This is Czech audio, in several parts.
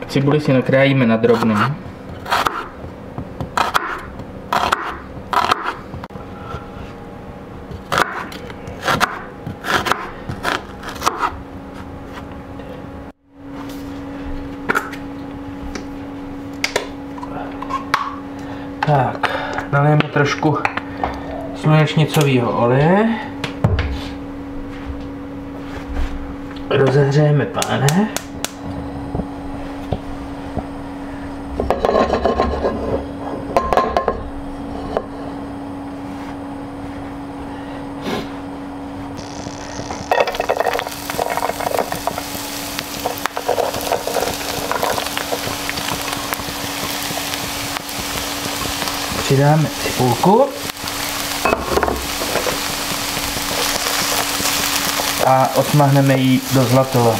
cibuli si nakrájíme na drobné. Tak, nalijeme trošku slunečnicového oleje. Rozehřejeme pánev. Přidáme cibulku a osmahneme ji do zlatova.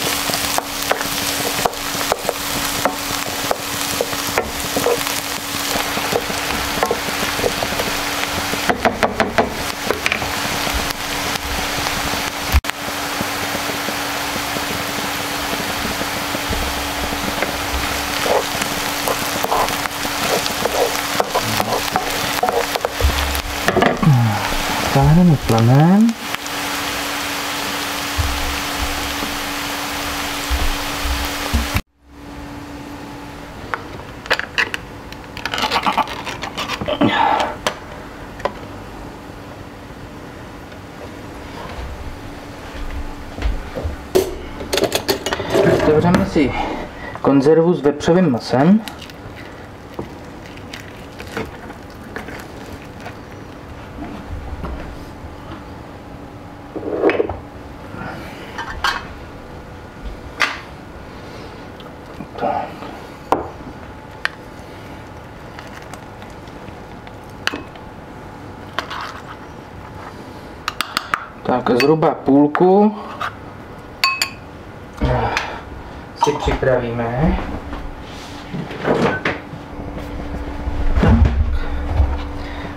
Táhneme plamen. Otevřeme si konzervu s vepřovým masem. Tak zhruba půlku si připravíme. Tak.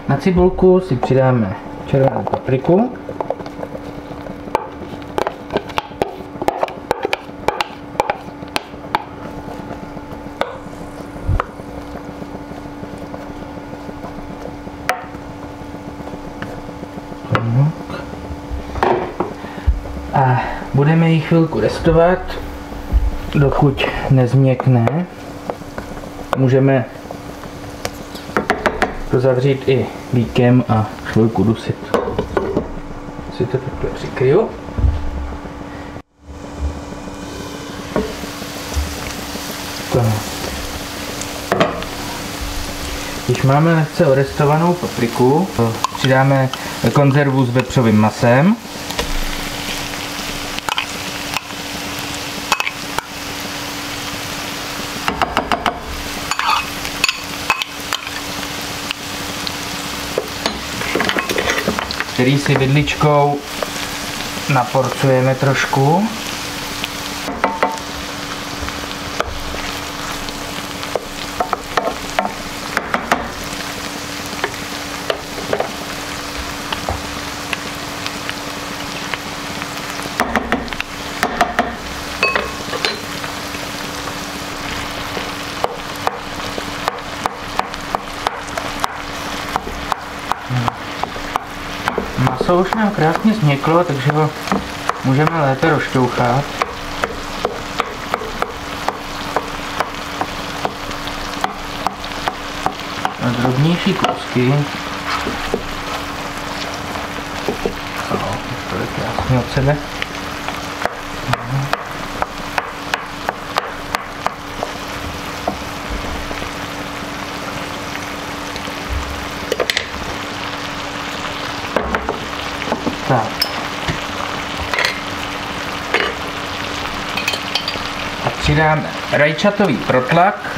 Na cibulku si přidáme červenou papriku. A budeme ji chvilku restovat, dokud nezměkne. Můžeme to zavřít i víkem a chvilku dusit. Si to takhle přikryju. Když máme lehce orestovanou papriku, přidáme konzervu s vepřovým masem. Který si vidličkou naporcujeme trošku. Maso už nám krásně změklo, takže ho můžeme lépe rozšťouchat. Na drobnější kousky. To je krásně od sebe. Tak. A přidáme rajčatový protlak.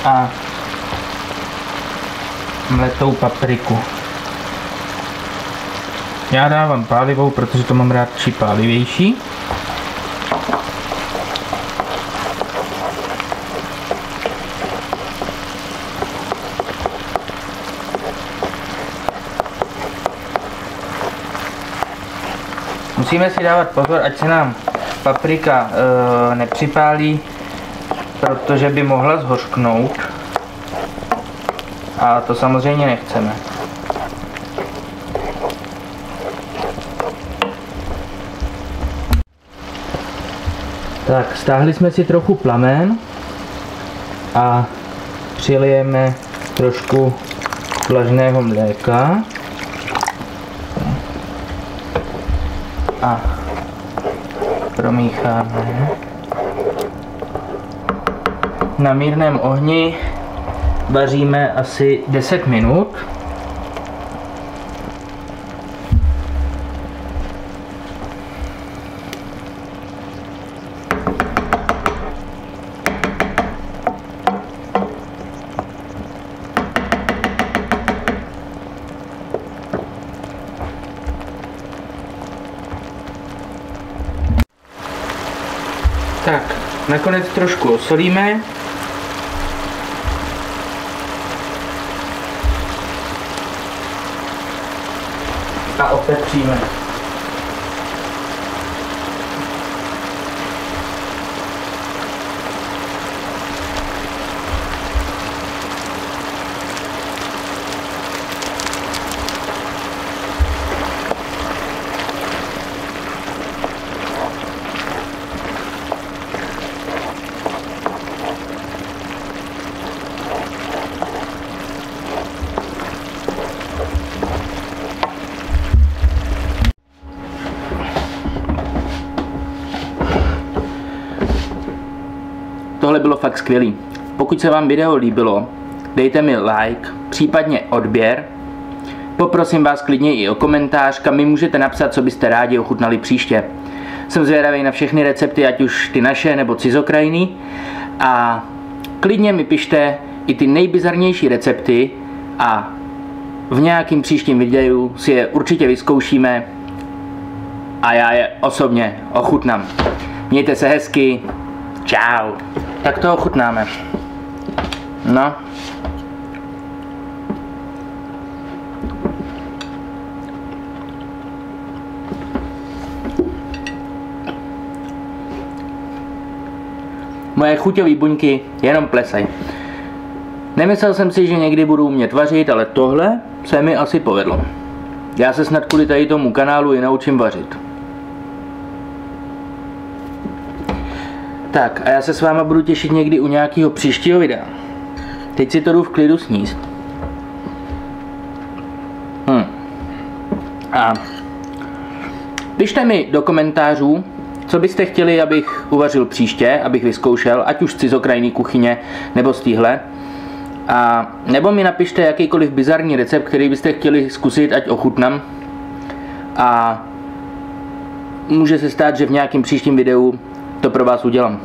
A mletou papriku. Já dávám pálivou, protože to mám rád pálivější. Musíme si dávat pozor, ať se nám paprika nepřipálí, protože by mohla zhořknout. A to samozřejmě nechceme. Tak, stáhli jsme si trochu plamen a přilijeme trošku vlažného mléka a promícháme. Na mírném ohni vaříme asi 10 minut. Tak, nakonec trošku osolíme. A opepříme. Tohle bylo fakt skvělý. Pokud se vám video líbilo, dejte mi like, případně odběr. Poprosím vás klidně i o komentář, kam mi můžete napsat, co byste rádi ochutnali příště. Jsem zvědavý na všechny recepty, ať už ty naše nebo cizokrajiny. A klidně mi pište i ty nejbizarnější recepty a v nějakým příštím videu si je určitě vyzkoušíme a já je osobně ochutnám. Mějte se hezky. Čau. Tak to ochutnáme. No. Moje chuťové buňky jenom plesaj. Nemyslel jsem si, že někdy budu umět vařit, ale tohle se mi asi povedlo. Já se snad kvůli tady tomu kanálu i naučím vařit. Tak a já se s váma budu těšit někdy u nějakého příštího videa. Teď si to jdu v klidu sníst. A pište mi do komentářů, co byste chtěli, abych uvařil příště, abych vyzkoušel, ať už z cizokrajní kuchyně, nebo z téhle. A nebo mi napište jakýkoliv bizarní recept, který byste chtěli zkusit, ať ochutnám. A může se stát, že v nějakém příštím videu to pro vás udělám.